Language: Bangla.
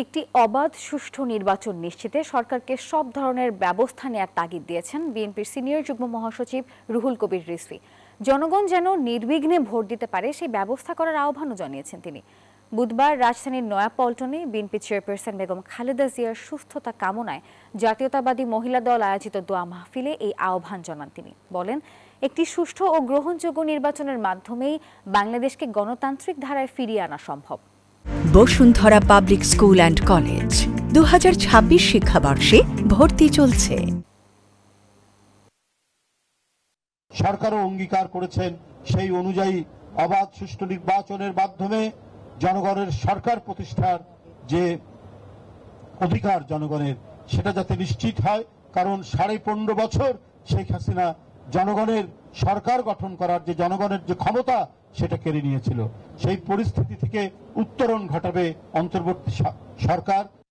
একটি অবাধ সুষ্ঠু নির্বাচন নিশ্চিতে সরকারকে সব ধরনের ব্যবস্থা নেওয়ার তাগিদ দিয়েছেন বিএনপির সিনিয়র যুগ্ম মহাসচিব রুহুল কবির রিজভী। জনগণ যেন নির্বিঘ্নে ভোট দিতে পারে সেই ব্যবস্থা করার আহ্বানও জানিয়েছেন তিনি। বুধবার রাজধানীর নয়াপল্টনে বিএনপি চেয়ারপারসন বেগম খালেদা জিয়ার সুস্থতা কামনায় জাতীয়তাবাদী মহিলা দল আয়োজিত দোয়া মাহফিলে এই আহ্বান জানান তিনি। বলেন, একটি সুষ্ঠু ও গ্রহণযোগ্য নির্বাচনের মাধ্যমেই বাংলাদেশকে গণতান্ত্রিক ধারায় ফিরিয়ে আনা সম্ভব। Bashundhara public school and college 2026 শিক্ষাবর্ষে ভর্তি চলছে। সরকারও অঙ্গীকার করেছেন সেই অনুযায়ী অবাধ সুষ্ঠু নির্বাচনের মাধ্যমে জনগণের সরকার প্রতিষ্ঠার যে অধিকার জনগণের, সেটা যাতে নিশ্চিত হয়। কারণ 15.5 বছর শেখ হাসিনা জনগণের সরকার গঠন করার যে জনগণের যে ক্ষমতা সেটা কেড়ে নিয়েছিল। সেই পরিস্থিতি থেকে উত্তরণ ঘটাবে অন্তর্বর্তী সরকার।